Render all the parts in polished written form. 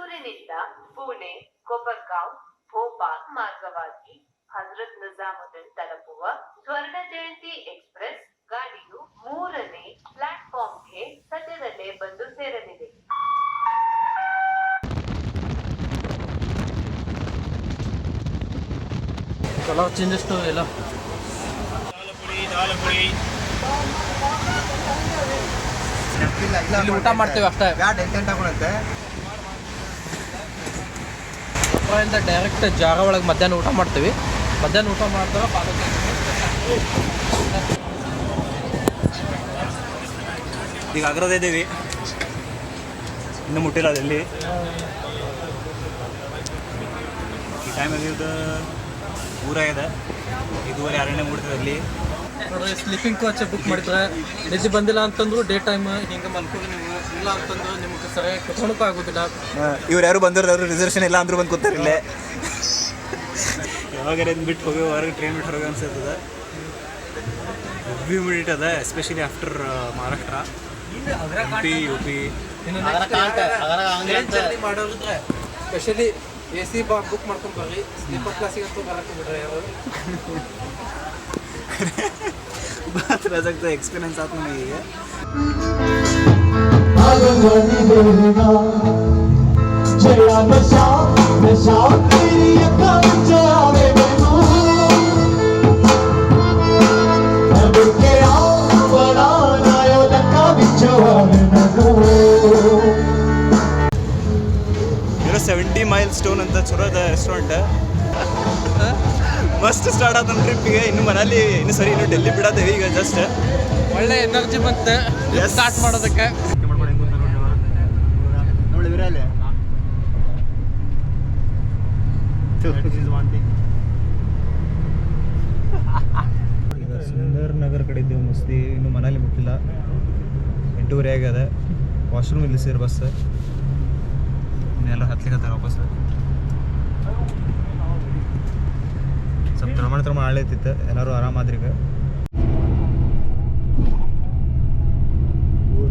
ಊರಿನಿಂದ ಪುಣೆ, ಕೊಪರ್ಗಾಂವ್, ಭೋಪಾಲ್ ಮಾರ್ಗವಾಗಿ ಹಜರತ್ ನಿಜಾಮುದ್ದೀನ್ ತಲುಪುವ ಸ್ವರ್ಣ ಜಯಂತಿ ಎಕ್ಸ್‌ಪ್ರೆಸ್ ಗಾಡಿಯು 3ನೇ ಪ್ಲಾಟ್‌ಫಾರ್ಮ್‌ಗೆ ಸದ್ಯದಲ್ಲೇ ಬಂದು ಸೇರಲಿದೆ. ಕಲರ್ ಚೇಂಜಸ್ ಎಲ್ಲ ಇಲ್ಲಿ ಊಟ ಮಾಡ್ತೇವೆ ಅಷ್ಟೇ. ಡೈರೆಕ್ಟ್ ಜಾಗ ಒಳಗೆ ಮಧ್ಯಾಹ್ನ ಊಟ ಮಾಡ್ತೀವಿ. ಮಧ್ಯಾಹ್ನ ಊಟ ಮಾಡಿದಾಗ ಈಗ ಆಗ್ರದೇ ಇದ್ದೀವಿ, ಇನ್ನೂ ಮುಟ್ಟಿಲ್ಲ ಅದೆಲ್ಲಿ. ಈ ಟೈಮ್ ಆಗಿದ್ದು ಊರಾಗಿದೆ, ಇದುವರೆ ಅರಣ್ಯ ಮೂಡ್ತದೆ ಅಲ್ಲಿ. ನೋಡ್ರಿ, ಸ್ಲೀಪಿಂಗ್ ಕೋಚ್ ಬುಕ್ ಮಾಡಿದ್ರೆ ನಿದ್ದೆ ಬಂದಿಲ್ಲ ಅಂತಂದ್ರು ಡೇ ಟೈಮ್ ಹಿಂಗೆ ಮಲ್ಕೋದು. ನೀವು ಇಲ್ಲ ಅಂತಂದ್ರೆ ನಿಮ್ಗೆ ಸರಿಯಾಗಿ ಕುತ್ಕೊಳಕ್ಕೂ ಆಗೋದಿಲ್ಲ. ಇವ್ರು ಯಾರು ಬಂದಿರೋರು ರಿಸರ್ವೇಷನ್ ಇಲ್ಲ ಅಂದ್ರೂ ಬಂದು ಕೂತಾರೆ ಇಲ್ಲೇ. ಯಾವಾಗಾರ ಬಿಟ್ಟು ಹೋಗಿ ಹೊರಗೆ ಟ್ರೈನ್ ಬಿಟ್ಟು ಹೊರಗೆ ಅನ್ಸುತ್ತದೆ. ಹ್ಯೂಮಿಡಿಟಿ ಅದ, especially after Maharashtra, MP, UP. ಮಾಡೋದ್ರೆ ಸ್ಪೆಷಲಿ AC ಬುಕ್ ಮಾಡ್ಕೊಂಡು ಬರ್ರಿ. ಸ್ಲೀಪರ್ ಕ್ಲಾಸಿಗೆ ಅಂತೂ ಬರಕ್ಕೆ ಬಿಡ್ರಿ ಅವರು. बहुत रजक एक्सपीरियंस आत नहीं है. ಇರೋ 70 ಮೈಲ್ ಸ್ಟೋನ್ ಅಂತ ಚಲೋ ಅದ ರೆಸ್ಟೋರೆಂಟ್. ಮಸ್ತ್ ಸ್ಟಾರ್ಟ್ ಆದ ಟ್ರಿಪ್ಪಿಗೆ. ಇನ್ನು ಮನಾಲಿ ಇನ್ನು ಡೆಲ್ಲಿ ಬಿಡತ್ತೇವೆ ಈಗ. ಜಸ್ಟ್ ಒಳ್ಳೆ ಎನರ್ಜಿ ಬಂತು ಸ್ಟಾರ್ಟ್ ಮಾಡೋದಕ್ಕೆ. ಸುಂದರ್ ನಗರ್ ಕಡೆ ಇದ್ದೇವೆ ಮಸ್ತಿ. ಇನ್ನು ಮನಾಲಿ ಮುಟ್ಟಿಲ್ಲ, 8:30 ಆಗ್ಯದ. ವಾಶ್ರೂಮ್ ಇಲ್ಲಿ ಸೇರಿ ಬಸ್ ಇನ್ನೆಲ್ಲ ಹತ್ಲಿಕ್ಕತ್ತಾರ ವಾಪಸ್. ಸ್ವಲ್ಪ ತ್ರಮ ಆಳೈತಿತ್ತು, ಎಲ್ಲರೂ ಆರಾಮಾದ್ರೀಗ.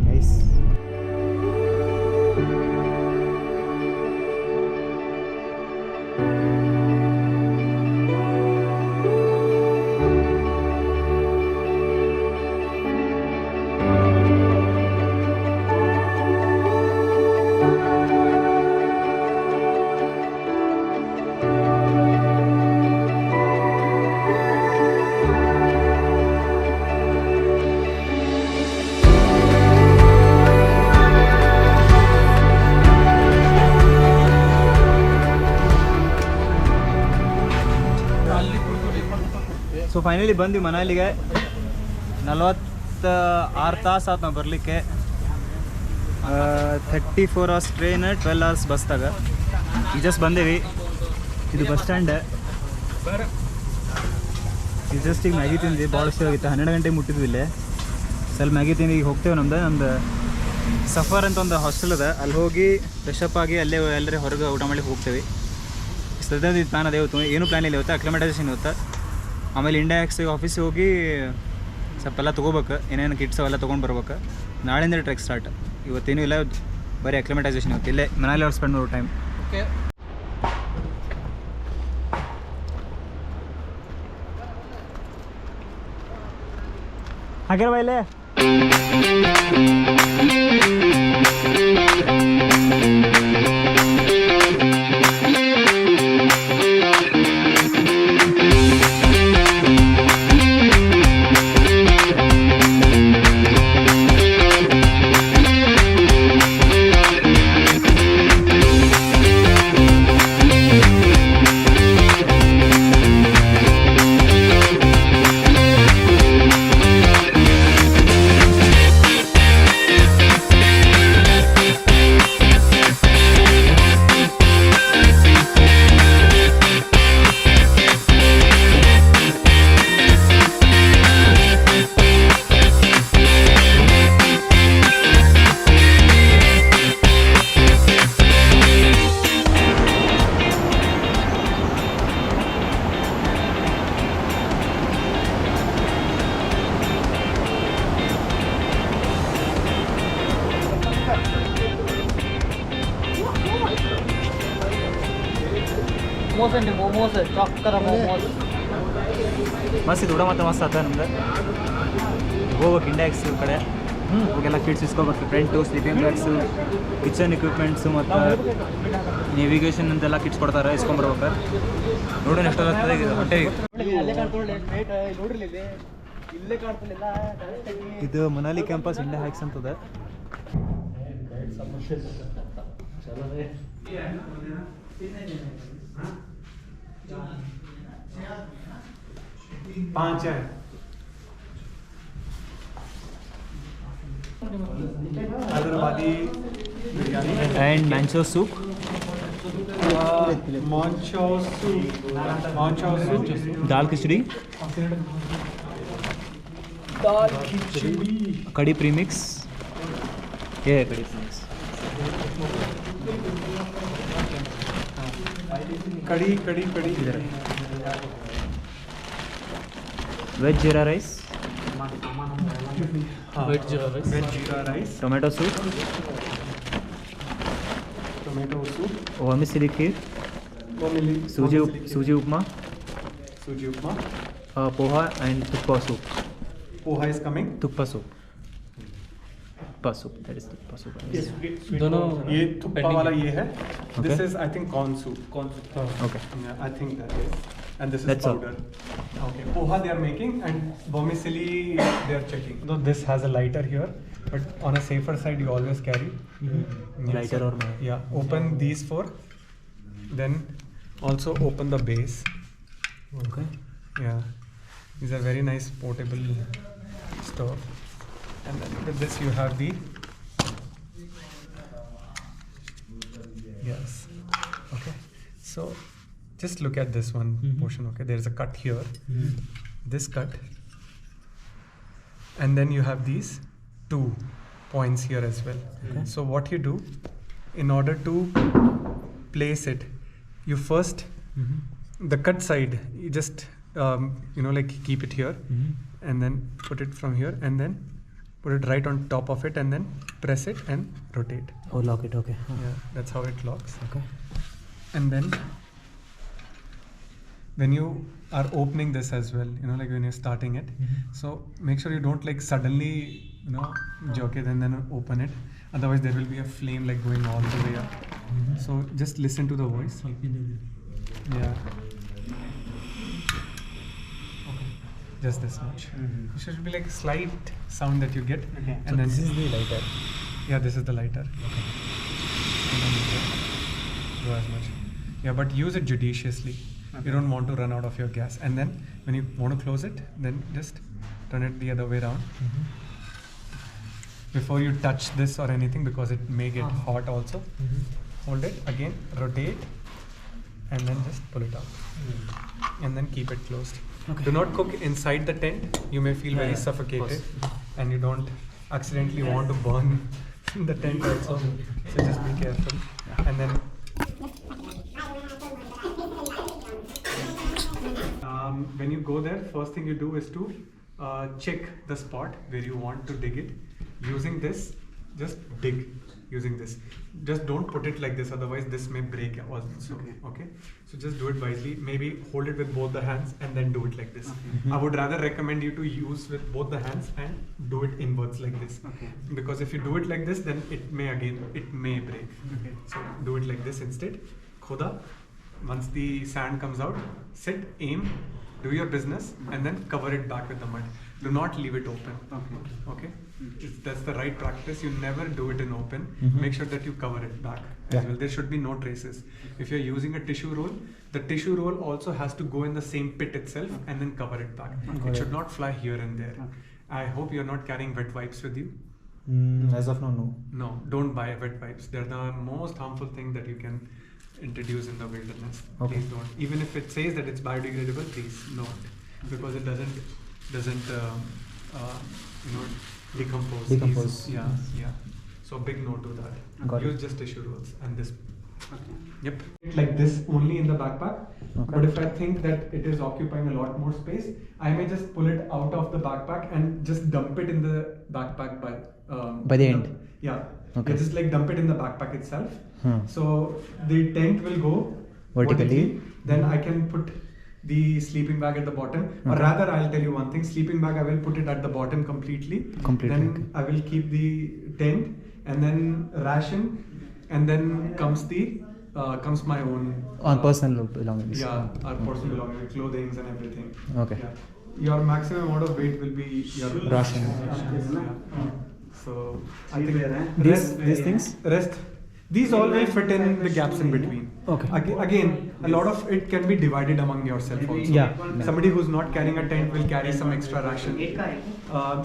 ನೈಸ್. ಸೊ ಫೈನಲಿ ಬಂದ್ವಿ ಮನಾಲಿಗೆ. 46 ತಾಸು ಆಯ್ತು ನಾವು ಬರಲಿಕ್ಕೆ. 34 hours ಟ್ರೈನ್, 12 hours ಬಸ್ದಾಗ. ಈಗ ಜಸ್ಟ್ ಬಂದೇವಿ. ಇದು ಬಸ್ ಸ್ಟ್ಯಾಂಡ್. ಇದು ಜಸ್ಟ್ ಈಗ ಮ್ಯಾಗಿ ತಿಂದ್ವಿ, ಭಾಳ ಇಷ್ಟ ಆಗಿತ್ತು. 12 ಗಂಟೆಗೆ ಮುಟ್ಟಿದ್ವಿ ಇಲ್ಲೇ. ಸ್ವಲ್ಪ ಮ್ಯಾಗಿ ತಿಂದು ಈಗ ಹೋಗ್ತೇವೆ. ನಮ್ದು ಸಫರ್ ಅಂತ ಒಂದು ಹಾಸ್ಟೆಲ್ ಅದ, ಅಲ್ಲಿ ಹೋಗಿ ಫ್ರೆಶಪ್ ಆಗಿ ಅಲ್ಲೇ ಎಲ್ಲರೇ ಹೊರಗೆ ಊಟ ಮಾಡಿ ಹೋಗ್ತೇವೆ. ಸದ್ಯದ ಇದು ಪ್ಲಾನ್ ಅದೇ ಇವತ್ತು. ಏನೂ ಪ್ಲಾನ್ ಇಲ್ಲ ಇವತ್ತು, ಅಕ್ಲಿಮೇಟೈಸೇಷನ್ ಇವತ್ತು. ಆಮೇಲೆ ಇಂಡಿಯಾ ಎಕ್ಸ್ಗೆ ಆಫೀಸಿಗೆ ಹೋಗಿ ಸ್ವಲ್ಪ ಎಲ್ಲ ತೊಗೋಬೇಕು, ಏನೇನು ಕಿಟ್ಸ್ ಅವೆಲ್ಲ ತೊಗೊಂಡು ಬರ್ಬೇಕು. ನಾಳೆಯಿಂದ ಟ್ರೆಕ್ ಸ್ಟಾರ್ಟ್. ಇವತ್ತೇನೂ ಇಲ್ಲ, ಬರೀ ಅಕ್ಲಿಮೇಟೈಸೇಷನ್ ಇವತ್ತು. ಇಲ್ಲೇ ಮನಾಲಿ ಅವ್ರು ಸ್ಪೆಂಡ್ ಮಾಡೋ ಟೈಮ್. ಓಕೆ, ಹಾಗೆ ಬೈಲೆ. అండి మోమోస్ చక్కర మోమోస్ ಮಸ್ತ್ ಇದು ಊಟ ಮಾತ್ರ ಮಸ್ತ್ ಆತ ನಮ್ದು ಹೋಗ್ಬೇಕು ಇಂಡೆಕ್ಸ್ ಕಡೆ ಅವಾಗೆಲ್ಲ ಕಿಟ್ಸ್ ಇಸ್ಕೊಬೇಕು front sleeping bags kitchen equipments ಮತ್ತು ನೇವಿಗೇಷನ್ ಅಂತೆಲ್ಲ ಕಿಟ್ಸ್ ಕೊಡ್ತಾರೆ ಇಸ್ಕೊಂಬರ್ಬೇಕು ನೋಡೋಣ ಎಷ್ಟೊತ್ತಾಗ್ತದೆ ಇದು ಹೊಟ್ಟೆಗೆ ಇದು ಮನಾಲಿ ಕ್ಯಾಂಪಸ್ ಇಂಡಿಯಾ ಹೈಕ್ಸ್ ಅಂತದ पाँच है Hyderabadi biryani and manchow soup manchow soup dal khichdi dal khichdi kadhi premix ये है कड़ी प्रीमिक्स कड़ी कड़ी कड़ी इधर veg jeera rice veg jeera rice tomato soup tomato soup vermicelli kheer sooji upma sooji upma poha and thukpa soup poha is coming thukpa soup that is thukpa soup दोनों ये थुप्पा वाला ये है this Okay. Is I think corn soup okay I think that is and this is That's all. powder. Okay, poha they are making and vermicelli they are checking. So this has a lighter here, but on a safer side you always carry Lighter or no? yeah. Open these four, then also open the base. Okay Yeah, these are very nice portable stove. And then with this you have the yes. Okay, so just look at this one portion. Okay, there's a cut here, this cut, and then you have these 2 points here as well. Okay. So what you do in order to place it, you first the cut side you just like keep it here and then put it from here and then put it right on top of it and then press it and rotate. Oh, lock it. Okay. Yeah, that's how it locks. Okay. And then when you are opening this as well, like when you're starting it, so make sure you don't like suddenly jerk it and then open it, otherwise there will be a flame like going all the way up. So just listen to the voice. Yeah, just this much. It should be like a slight sound that you get. Okay. And So then this is the lighter. yeah, this is the lighter. Okay. And then you just go as much. Yeah, but use it judiciously. You don't want to run out of your gas. And then when you want to close it, then just turn it the other way around. Before you touch this or anything, because it may get hot also. Hold it again, rotate, and then just pull it out. And then keep it closed. Okay. Do not cook inside the tent. You may feel very Yeah, suffocated, of and you don't accidentally want to burn the tent also. So just be careful. And then when you go there, first thing you do is to check the spot where you want to dig it. Using this, just dig using this. Just don't put it like this, otherwise this may break also. Okay? So just do it wisely. Maybe hold it with both the hands and then do it like this. I would rather recommend you to use with both the hands and do it inwards like this. Because if you do it like this, then it may break. So do it like this instead. Khoda. Once the sand comes out, sit, aim, do your business, and then cover it back with the mud. Do not leave it open. Okay? That's the right practice. You never do it in open. Make sure that you cover it back as well. There should be no traces. If you're using a tissue roll, the tissue roll also has to go in the same pit itself and then cover it back. It should not fly here and there. I hope you're not carrying wet wipes with you. As of now, no. No, don't buy wet wipes. They're the most harmful thing that you can introduce in the wilderness. Okay. Please don't. Even if it says that it's biodegradable, please don't, because it doesn't decompose. Decompose. Yeah. So big no to that. Got Use it. just tissue rolls and this. Yep. Like this only in the backpack. Okay. But if I think that it is occupying a lot more space, I may just pull it out of the backpack and just dump it in the backpack By the end? Yeah. Okay. Just like dump it in the backpack itself. Hmm. So the tent will go Vertically. then I can put the sleeping bag at the bottom. Or rather, I'll tell you one thing: sleeping bag I will put it at the bottom completely. Then I will keep the tent, and then ration, and then comes my own personal belongings. Yeah, our personal belongings, clothing and everything. Okay. Yeah. Your maximum amount of weight will be your Ration. Yeah. So I think These things? These all will fit in the gaps in between. Okay. Again, a lot of it can be divided among yourself also. Yeah. Somebody who's not carrying a tent will carry some extra ration.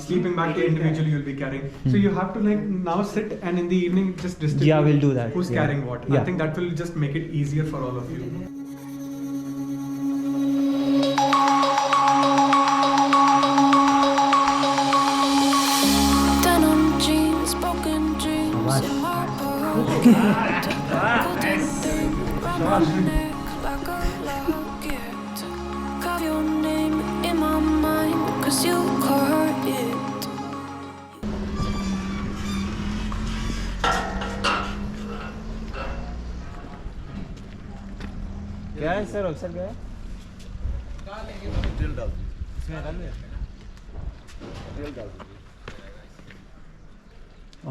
Sleeping bag individually you'll be carrying. So you have to like now sit and in the evening just distribute. Yeah, we'll do that. Who's Yeah. carrying what? Yeah. I think that will just make it easier for all of you. क्या है sir अक्सर क्या है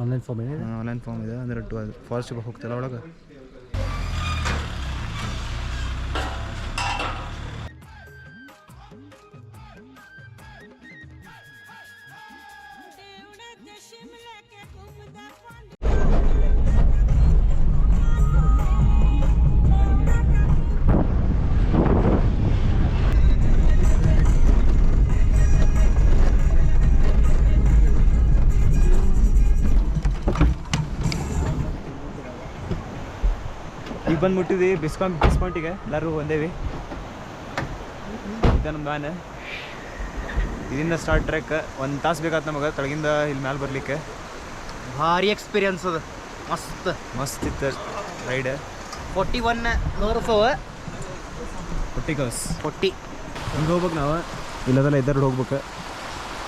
online form ಇದೆ online form ಇದೆ ಅಂದರೆ forest ಹೋಗ್ತಲ್ಲ ಒಳಗೆ ಈಗ ಬಂದುಬಿಟ್ಟಿದ್ವಿ ಬಿಸ್ಪಾಯಿಂಟಿಗೆ ಎಲ್ಲರೂ ಬಂದೇವಿ ಇದು ನಮ್ಮ ವ್ಯಾನ್ ಇದರಿಂದ ಸ್ಟಾರ್ಟ್ ಟ್ರೆಕ್ 1 ತಾಸು ಬೇಕಾಯ್ತು ನಮಗೆ ತಳಗಿಂದ ಇಲ್ಲಿ ಮ್ಯಾಲೆ ಬರಲಿಕ್ಕೆ ಭಾರಿ ಎಕ್ಸ್ಪೀರಿಯನ್ಸ್ ಅದ ಮಸ್ತ್ ಇತ್ತು ರೈಡ್ 41 ನೋರ್ಫವ 40 ಗರ್ಸ್ 40 ಹಿಂಗೆ ಹೋಗ್ಬೇಕು ನಾವು ಇಲ್ಲದೆಲ್ಲ ಇದ್ದಾರು ಹೋಗ್ಬೇಕು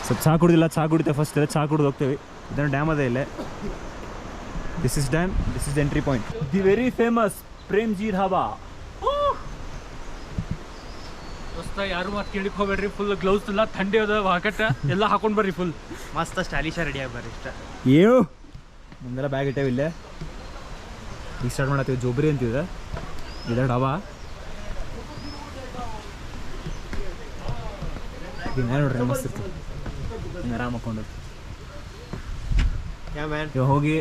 ಸ್ವಲ್ಪ ಚಹಾ ಕುಡಿದಿಲ್ಲ ಚಹಾ ಕುಡಿತೇವೆ ಫಸ್ಟ್ ಚಹಾ ಕುಡಿದು ಹೋಗ್ತೇವೆ ಇದನ್ನು ಡ್ಯಾಮ್ ಅದೇ ಇಲ್ಲೇ this is dam this is entry point the very famous Premji dhaba ದೋಸ್ತ ಯಾರು ಮಾತು ಕೇಳಿಕ್ ಹೋಗ್ಬೇಡ್ರಿ ಫುಲ್ ಗ್ಲೌಸ್ ಇಲ್ಲ ಥಂಡಿ ಅದ ವಾಕಟ್ಟ ಎಲ್ಲ ಹಾಕೊಂಡು ಬರ್ರಿ ಫುಲ್ ಮಸ್ತ್ ಸ್ಟೈಲಿಶ್ ರೆಡಿ ಆಗಿ ಬರ್ರಿ ಇಷ್ಟ ಏಳು ನಮ್ದೆಲ್ಲ ಬ್ಯಾಗ್ ಇಟ್ಟೇವೆ ಇಲ್ಲೇ ಈಗ ಸ್ಟಾರ್ಟ್ ಮಾಡತ್ತೀವಿ ಜೋಬ್ರಿ ಅಂತಿದೆ ಇದೆ ಢಾಬಾ ಹಿಂಗೆ ನೋಡ್ರಿ ಮಸ್ತ್ ಇರ್ತದೆ ಹಿಂಗೆ ಆರಾಮ್ ಹಾಕೊಂಡು ಇವಾಗ ಹೋಗಿ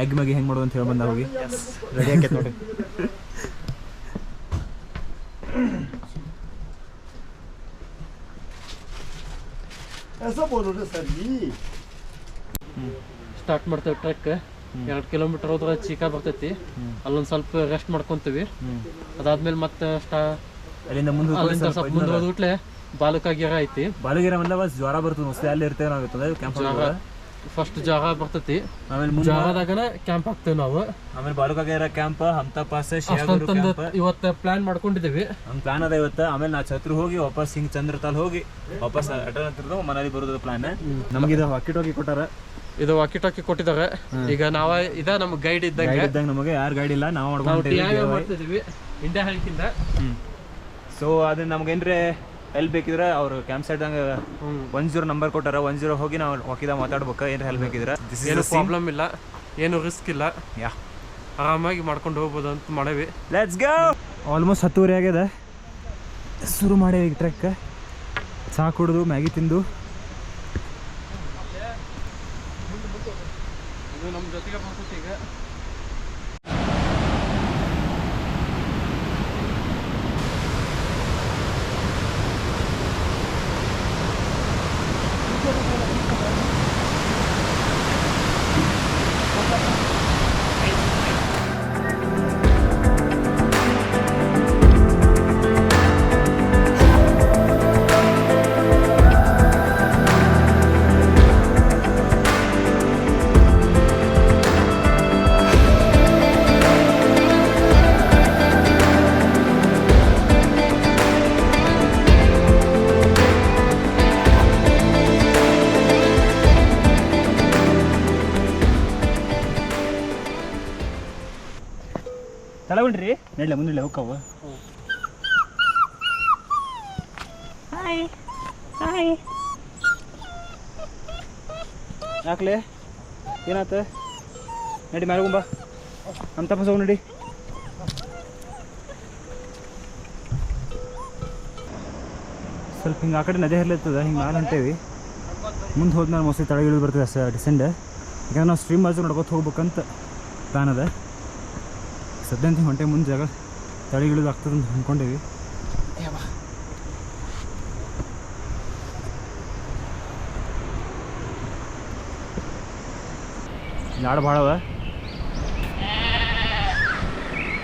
ಎಗ್ ಮ್ಯಾಗಿ ಹೆಂಗೆ ಮಾಡೋದು ಅಂತ ಹೇಳಿ ಬಂದ ಹೋಗಿ ರೆಡಿ ಆಕೈತೆ ನೋಡಿ ಸ್ಟಾರ್ಟ್ ಮಾಡ್ತೇವೆ ಟ್ರೆಕ್ 2 ಕಿಲೋಮೀಟರ್ ಹೋದ್ರೆ ಚೀಕಾ ಬರ್ತೈತಿ ಅಲ್ಲೊಂದು ಸ್ವಲ್ಪ ರೆಸ್ಟ್ ಮಾಡ್ಕೊಂತೀವಿ ಅದಾದ್ಮೇಲೆ ಮತ್ತೆ ಅಲ್ಲಿಂದ ಮುಂದೆ ಅಲ್ಲಿಂದ ಸ್ವಲ್ಪ ಮುಂದೆ ಹೋದ್ಬಿಟ್ಲೆ ಬಾಲುಕಾ ಘೇರ ಐತಿ ಬಾಲುಗೆರೆ ಬಂದ ಜ್ವರ ಬರ್ತದೆ ಮಸ್ತ್ ಅಲ್ಲಿ ಇರ್ತೇವೆ ನಾವು ಕ್ಯಾಂಪ್ ಫಸ್ಟ್ ಜ್ವರ ಬರ್ತೈತಿ ಆಮೇಲೆ ಜ್ವರದಾಗನ ಕ್ಯಾಂಪ್ ಹಾಕ್ತೇವೆ ನಾವು ಆಮೇಲೆ ಬಾಲುಕಾ ಘೇರ ಕ್ಯಾಂಪ್ ಹಂಪ್ತಾ ಪಾಸ್ ಶೇಾ ಗೋರು ಕ್ಯಾಂಪ್ ಇವತ್ತು ಪ್ಲಾನ್ ಮಾಡ್ಕೊಂಡಿದ್ದೀವಿ ನಮ್ಗೆ ಪ್ಲಾನ್ ಅದ ಇವತ್ತು ಆಮೇಲೆ ನಾವು ಛತ್ರು ಹೋಗಿ ವಾಪಸ್ ಹಿಂಗೆ ಚಂದ್ರತಾಲ್ ಹೋಗಿ ವಾಪಸ್ ರಿಟರ್ನ್ ಹತ್ತಿರದ ಮನಾಲಿ ಬರೋದು ಪ್ಲಾನ್ ನಮ್ಗೆ ಇದು ವಾಕಿಟಾಕಿ ಕೊಟ್ಟಾರ ಇದು ವಾಕಿಟಾಕಿ ಕೊಟ್ಟಿದ್ದಾರೆ ಈಗ ನಾವ ಇದ ನಮ್ಗೆ ಗೈಡ್ ಇದ್ದಂಗೆ ನಮಗೆ ಯಾರು ಗೈಡ್ ಇಲ್ಲ ನಾವು ಮಾಡ್ತಿದೀವಿ ಇಂಡಿಯಾ ಹೈಕಿಂದ ಸೊ ಅದನ್ನ ನಮ್ಗೇನ್ರೆ ಹೆಲ್ಪ್ ಬೇಕಿದ್ರೆ ಅವ್ರು ಕ್ಯಾಂಪ್ ಸೈಡ್ 10 ನಂಬರ್ ಕೊಟ್ಟಾರ 10 ಹೋಗಿ ನಾವು ವಾಕಿದಾಗ ಮಾತಾಡ್ಬೇಕು ಏನ್ರ ಹೆಲ್ಪ್ ಬೇಕಿದ್ರೆ ಏನು ಪ್ರಾಬ್ಲಮ್ ಇಲ್ಲ ಏನು ರಿಸ್ಕ್ ಇಲ್ಲ ಯಾ ಆರಾಮಾಗಿ ಮಾಡ್ಕೊಂಡು ಹೋಗ್ಬೋದು ಅಂತ ಮಾಡೇವಿ ಲೆಟ್ಸ್ ಗೋ ಆಲ್ಮೋಸ್ಟ್ 10:30 ಆಗ್ಯದ ಶುರು ಮಾಡೇವಿ ಈಗ ಟ್ರೆಕ್ ಚಹಾ ಕುಡಿದು ಮ್ಯಾಗಿ ತಿಂದು ಇದು ನಮ್ಮ ಜೊತೆಗೆ ಬರ್ತೈತಿ ಈಗ ತಳಗೊಂಡ್ರಿ ನಡ್ಲೆ ಮುಂದೆ ಹೋಗ್ತಾವ ಯಾಕಲೆ ಏನಾತ ನಡಿ ಮ್ಯಾಲ್ಗುಂಬ ಹಂಪ್ತಾ ಪಾಸ್ ಹೋಗಿ ನಡಿ. ಸ್ವಲ್ಪ ಹಿಂಗೆ ಆ ಕಡೆ ನದಿ ಹರಿಲತ್ತದ ಹಿಂಗೆ ಮ್ಯಾಲೆ ಹೊಂಟೇವಿ. ಮುಂದೆ ಹೋದ್ಮೇಲೆ ಮೋಸ್ಟ್ಲಿ ತಳಗೆ ಇಳಿದು ಬರ್ತದೆ ಡಿಸೆಂಡ್. ಯಾಕಂದ್ರೆ ನಾವು ಸ್ಟ್ರೀಮ್ ಬಾಜು ನಡ್ಕೊತ ಹೋಗ್ಬೇಕಂತ ಪ್ಲಾನ್ ಅದ. ಸದ್ಯಂತ ಹೊಂಟೆ ಮುಂದೆ ಜಾಗ ತಳಗೆ ಇಳಿದು ಆಗ್ತದೆ ಅಂತ ಅಂದ್ಕೊಂಡೇವಿ. ನಾಡು ಭಾಳ ಅವ.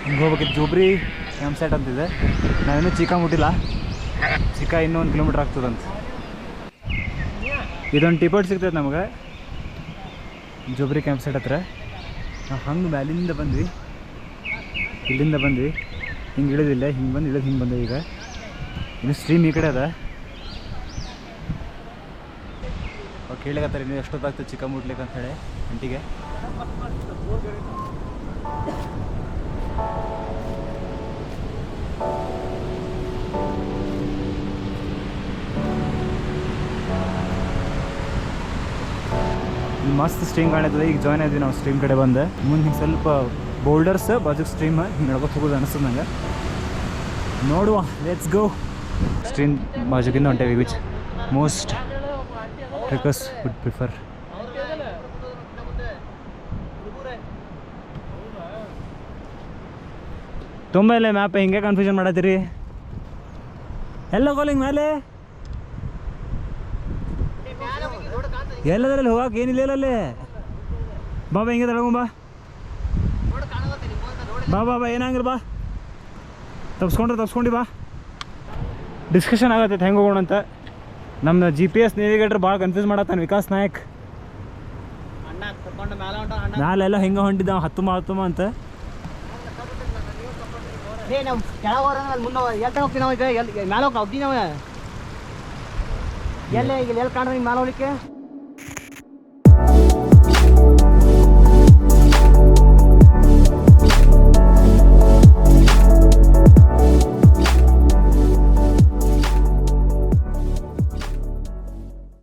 ಹಿಂಗೆ ಹೋಗ್ಬೇಕಿತ್ತು ಜೋಬ್ರಿ ಕ್ಯಾಂಪ್ ಸೈಟ್ ಅಂತಿದೆ. ನಾವೇನೂ ಚಿಕ್ಕ ಮುಟ್ಟಿಲ್ಲ. ಚಿಕ್ಕ ಇನ್ನೂ 1 ಕಿಲೋಮೀಟ್ರ್ ಆಗ್ತದಂತ. ಇದೊಂದು ಟಿಕೆಟ್ ಸಿಗ್ತದೆ ನಮಗೆ ಜೋಬ್ರಿ ಕ್ಯಾಂಪ್ ಸೈಟ್ ಹತ್ರ. ನಾವು ಹಂಗೆ ಮ್ಯಾಲಿಂದ ಬಂದ್ವಿ, ಇಲ್ಲಿಂದ ಬಂದ್ವಿ, ಹಿಂಗೆ ಇಳಿದಿಲ್ಲ, ಹಿಂಗೆ ಬಂದು ಇಳಿದು ಹಿಂಗೆ ಬಂದೆ. ಈಗ ಇನ್ನು ಸ್ಟ್ರೀಮ್ ಈ ಕಡೆ ಅದ. ಅವ್ರು ಕೇಳಕತ್ತಾರೆ ಇನ್ನೂ ಎಷ್ಟೊತ್ತಾಗ್ತದೆ ಚಿಕ್ಕ ಮುಟ್ಲಿಕ್ಕೆ ಅಂತ ಹೇಳಿ ಗಂಟಿಗೆ. ಮಸ್ತ್ ಸ್ಟ್ರೀಮ್ ಕಾಣಿಸ್ತದೆ. ಈಗ ಜಾಯ್ನ್ ಆದ್ವಿ ನಾವು ಸ್ಟ್ರೀಮ್ ಕಡೆ ಬಂದೆ. ಮುಂದೆ ಹಿಂಗೆ ಸ್ವಲ್ಪ ಬೋಲ್ಡರ್ಸ್ ಬಾಜು ಸ್ಟ್ರೀಮ್ ಹಿಂಗೆ ನಡ್ಕೊತ ಹೋಗೋದು ಅನಿಸ್ತದೆ ನಂಗೆ. ನೋಡುವ, ಲೆಟ್ಸ್ ಗೋ. ಸ್ಟ್ರೀಮ್ ಬಾಜುಗಿಂದ ಹೊಂಟೇವಿ, which most trekkers would prefer. ತುಂಬ ಇಲ್ಲ ಮ್ಯಾಪ್, ಹಿಂಗೆ ಕನ್ಫ್ಯೂಷನ್ ಮಾಡತ್ತೀರಿ. ಎಲ್ಲ ಕಾಲಿಂಗ್ ಮೇಲೆ ಎಲ್ಲದ್ರಲ್ಲಿ ಹೋಗಕ್ಕೆ ಏನಿಲ್ಲ ಅಲ್ಲಿ. ಬಾಬಾ ಹಿಂಗೆ ತಳಗುಂಬಾ, ಬಾ ಏನಂಗಿಲ್ಲ, ಬಾ ತಪ್ಸ್ಕೊಂಡಿ ಬಾ. ಡಿಸ್ಕಷನ್ ಆಗತ್ತೈತೆ ಹೆಂಗೆ ಹೋಗೋಣ ಅಂತ. ನಮ್ಮ GPS ನೇವಿಗೇಟರ್ ಭಾಳ ಕನ್ಫ್ಯೂಸ್ ಮಾಡತ್ತಾನೆ ವಿಕಾಸ್ ನಾಯಕ್. ಮ್ಯಾಲೆಲ್ಲ ಹಿಂಗೆ ಹೊಂಟಿದ್ದಾವ ಹತ್ತುಮ ಅಂತ. ಎಲ್ಲಿ ಕಾಣ್ರಿ ಮ್ಯಾಲ ಹೋಗ್ಲಿಕ್ಕೆ